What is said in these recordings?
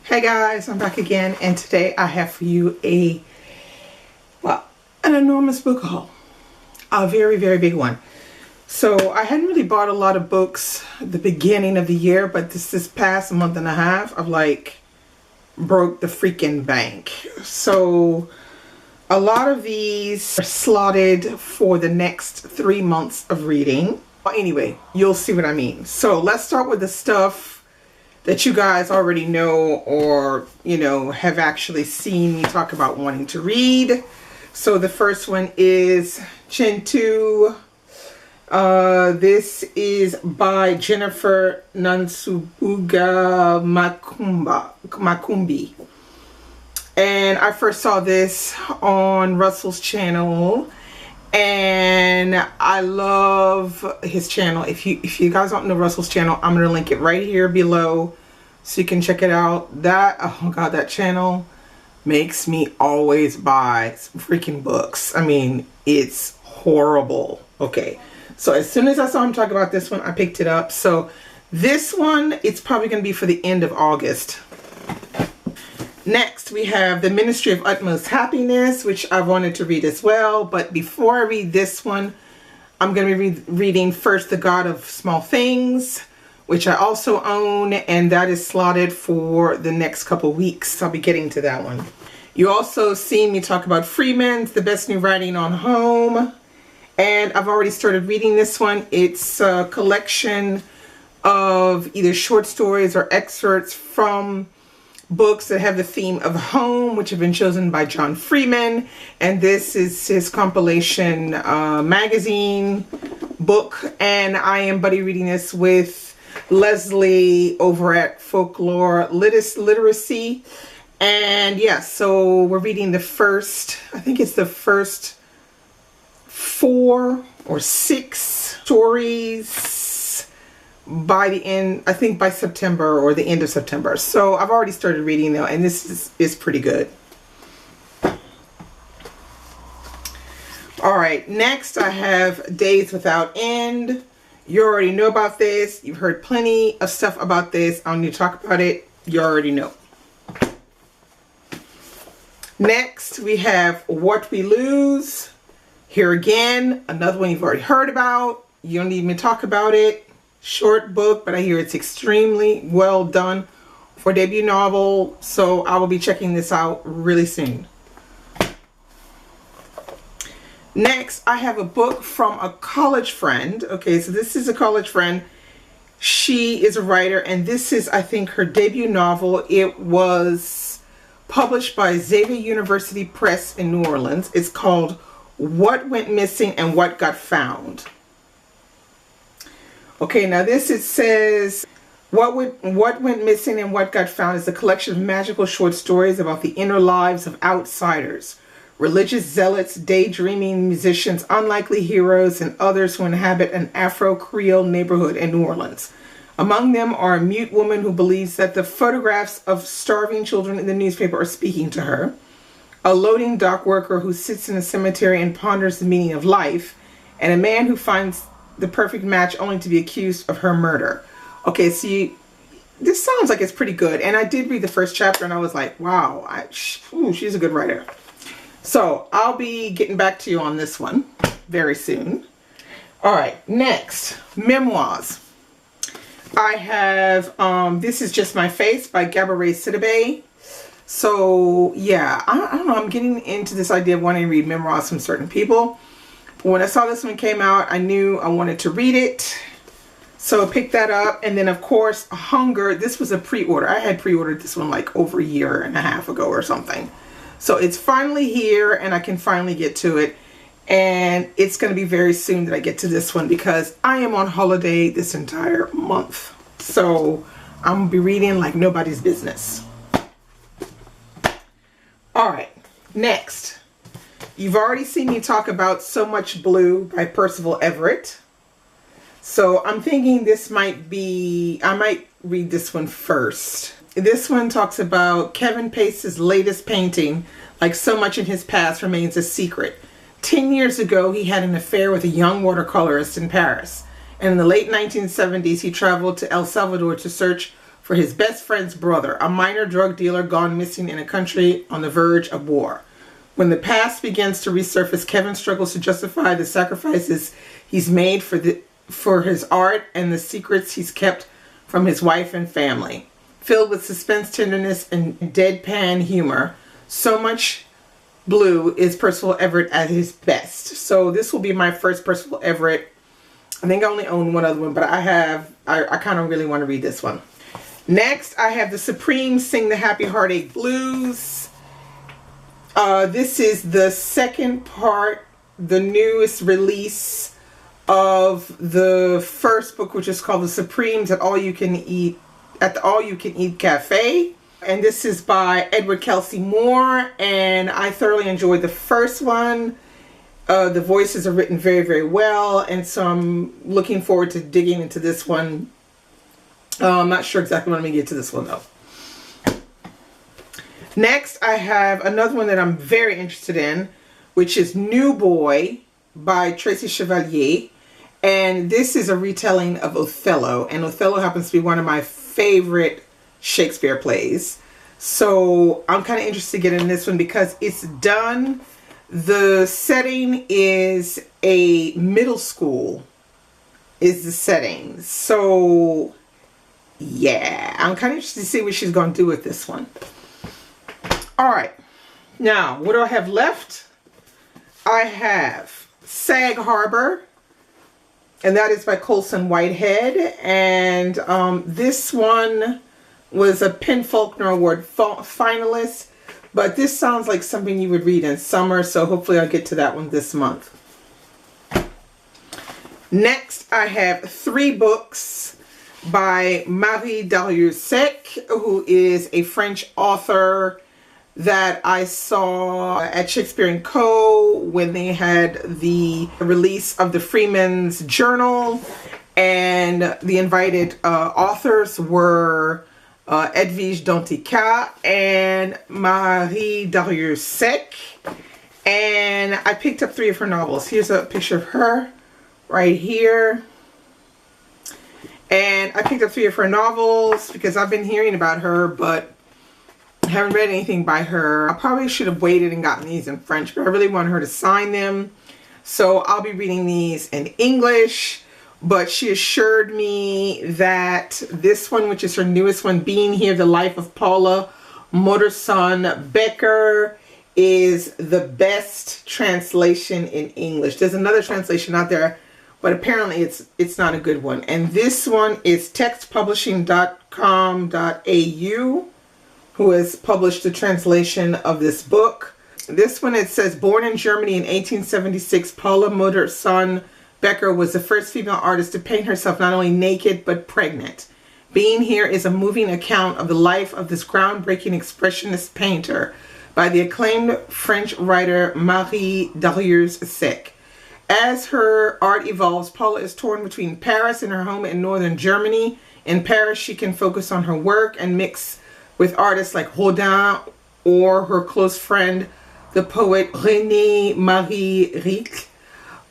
Hey guys, I'm back again, and today I have for you an enormous book haul. A very, very big one. So I hadn't really bought a lot of books at the beginning of the year, but this past month and a half, I've broke the freaking bank. So a lot of these are slotted for the next 3 months of reading. Well, anyway, you'll see what I mean. So let's start with the stuff that you guys already know or, have actually seen me talk about wanting to read. So the first one is Chintu. This is by Jennifer Nansubuga Makumbi. And I first saw this on Russell's channel, and I love his channel. If you guys don't know Russell's channel, I'm gonna link it right here below so you can check it out. Oh god, that channel makes me always buy some freaking books. I mean, it's horrible. Okay, so as soon as I saw him talk about this one, I picked it up. So this one, it's probably gonna be for the end of August. Next, we have The Ministry of Utmost Happiness, which I wanted to read as well. But before I read this one, I'm going to be reading first The God of Small Things, which I also own, and that is slotted for the next couple weeks. I'll be getting to that one. You also see me talk about Freeman's The Best New Writing on Home, and I've already started reading this one. It's a collection of either short stories or excerpts from books that have the theme of home, which have been chosen by John Freeman, and this is his compilation magazine book, and I am buddy reading this with Leslie over at Folklore Literacy. And yeah, so we're reading the first, I think it's the first 4 or 6 stories by the end, I think by September or the end of September. So I've already started reading though, and this is pretty good. All right, next I have Days Without End. You already know about this. You've heard plenty of stuff about this. I don't need to talk about it. You already know. Next we have What We Lose. Here again, another one you've already heard about. You don't need me to talk about it. Short book, but I hear it's extremely well done for debut novel, so I will be checking this out really soon. Next, I have a book from a college friend. Okay, so this is a college friend. She is a writer, and this is, I think, her debut novel. It was published by Xavier University Press in New Orleans. It's called What Went Missing and What Got Found. Okay, now this, it says, What Went Missing and What Got Found is a collection of magical short stories about the inner lives of outsiders, religious zealots, daydreaming musicians, unlikely heroes, and others who inhabit an Afro-Creole neighborhood in New Orleans. Among them are a mute woman who believes that the photographs of starving children in the newspaper are speaking to her, a loading dock worker who sits in a cemetery and ponders the meaning of life, and a man who finds the perfect match only to be accused of her murder. Okay, see, this sounds like it's pretty good. And I did read the first chapter and I was like, wow, she's a good writer. So I'll be getting back to you on this one very soon. All right, next, Memoirs. I have, This Is Just My Face by Gabourey Sidibe. So yeah, I don't know, I'm getting into this idea of wanting to read memoirs from certain people. When I saw this one came out, I knew I wanted to read it. So I picked that up. And then, of course, Hunger. This was a pre-order. I had pre-ordered this one like over a year and a half ago or something. So it's finally here and I can finally get to it. And it's going to be very soon that I get to this one because I am on holiday this entire month. So I'm going to be reading like nobody's business. All right, next. You've already seen me talk about So Much Blue by Percival Everett. So I'm thinking this might be, I might read this one first. This one talks about Kevin Pace's latest painting, Like So Much in His Past Remains a Secret. 10 years ago, he had an affair with a young watercolorist in Paris. And in the late 1970s, he traveled to El Salvador to search for his best friend's brother, a minor drug dealer gone missing in a country on the verge of war. When the past begins to resurface, Kevin struggles to justify the sacrifices he's made for his art and the secrets he's kept from his wife and family. Filled with suspense, tenderness, and deadpan humor, So Much Blue is Percival Everett at his best. So this will be my first Percival Everett. I think I only own one other one, but I kind of really want to read this one. Next, I have The Supremes Sing the Happy Heartache Blues. This is the second part, the newest release of the first book, which is called The Supremes at the All You Can Eat Cafe. And this is by Edward Kelsey Moore, and I thoroughly enjoyed the first one. The voices are written very, very well, and so I'm looking forward to digging into this one. I'm not sure exactly when I'm going to get to this one, though. Next, I have another one that I'm very interested in, which is New Boy by Tracy Chevalier. And this is a retelling of Othello, and Othello happens to be one of my favorite Shakespeare plays. So I'm kind of interested to get in this one because it's done. The setting is a middle school is the setting. So yeah, I'm kind of interested to see what she's going to do with this one. All right. Now, what do I have left? I have Sag Harbor, and that is by Colson Whitehead. And this one was a PEN Faulkner Award finalist, but this sounds like something you would read in summer, so hopefully I'll get to that one this month. Next, I have 3 books by Marie Darrieussecq, who is a French author that I saw at Shakespeare & Co. when they had the release of the Freeman's Journal, and the invited authors were Edwige Danticat and Marie Darrieussecq. And I picked up 3 of her novels. Here's a picture of her right here. And I picked up 3 of her novels because I've been hearing about her, but I haven't read anything by her. I probably should have waited and gotten these in French, but I really want her to sign them. So I'll be reading these in English. But she assured me that this one, which is her newest one, Being Here, The Life of Paula Modersohn Becker, is the best translation in English. There's another translation out there, but apparently it's not a good one. And this one is textpublishing.com.au, who has published the translation of this book. This one, it says, born in Germany in 1876, Paula Modersohn Becker was the first female artist to paint herself not only naked but pregnant. Being Here is a moving account of the life of this groundbreaking expressionist painter by the acclaimed French writer Marie Darrieussecq. As her art evolves, Paula is torn between Paris and her home in northern Germany. In Paris, she can focus on her work and mix with artists like Rodin or her close friend, the poet René Marie Rilke.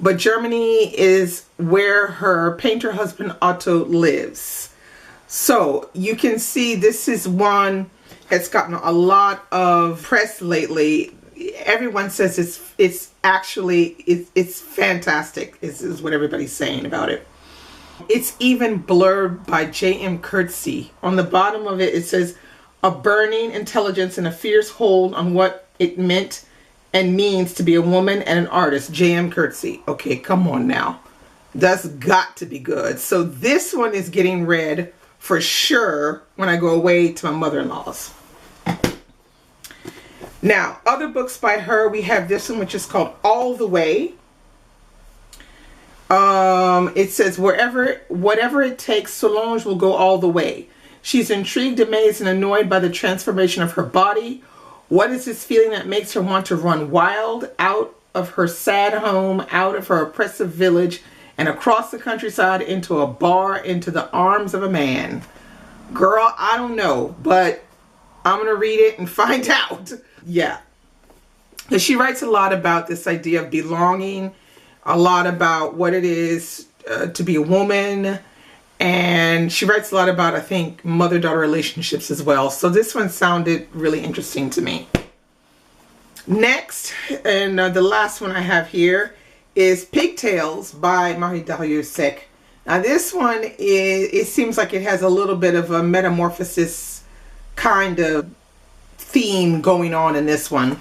But Germany is where her painter husband Otto lives. So you can see this is one that's gotten a lot of press lately. Everyone says it's fantastic. This is what everybody's saying about it. It's even blurred by J.M. Coetzee. On the bottom of it, it says, a burning intelligence and a fierce hold on what it meant and means to be a woman and an artist, J.M. Coetzee. Okay, come on now. That's got to be good. So this one is getting read for sure when I go away to my mother-in-law's. Now, other books by her, we have this one, which is called All the Way. It says, whatever it takes, Solange will go all the way. She's intrigued, amazed, and annoyed by the transformation of her body. What is this feeling that makes her want to run wild out of her sad home, out of her oppressive village, and across the countryside into a bar, into the arms of a man? Girl, I don't know, but I'm going to read it and find out. Yeah. Because she writes a lot about this idea of belonging, a lot about what it is to be a woman, And she writes a lot about, I think, mother-daughter relationships as well. So this one sounded really interesting to me. Next, and the last one I have here is Pigtails by Marie Darrieussecq. Now this one it seems like it has a little bit of a metamorphosis kind of theme going on in this one.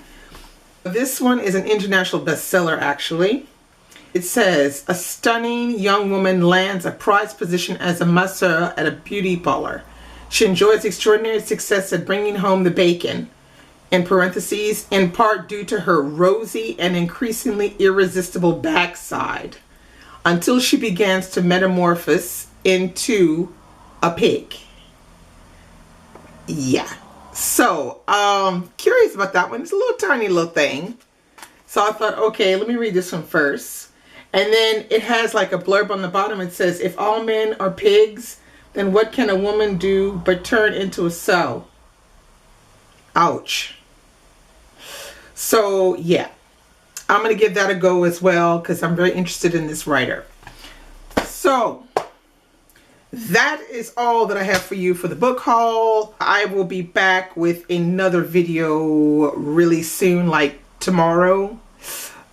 This one is an international bestseller, actually. It says, a stunning young woman lands a prized position as a masseur at a beauty parlor. She enjoys extraordinary success at bringing home the bacon, in parentheses, in part due to her rosy and increasingly irresistible backside, until she begins to metamorphose into a pig. Yeah. So, curious about that one. It's a little tiny little thing. So I thought, okay, let me read this one first. And then it has like a blurb on the bottom. It says, if all men are pigs, then what can a woman do but turn into a sow? Ouch. So, yeah. I'm going to give that a go as well because I'm very interested in this writer. So, that is all that I have for you for the book haul. I will be back with another video really soon, like tomorrow,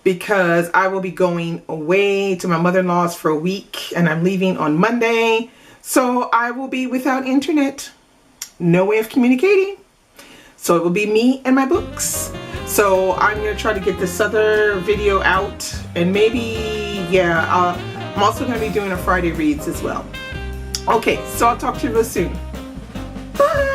because I will be going away to my mother-in-law's for a week and I'm leaving on Monday. So I will be without internet, no way of communicating. So it will be me and my books. So I'm going to try to get this other video out, and maybe, yeah, I'm also going to be doing a Friday reads as well. Okay, so I'll talk to you real soon. Bye!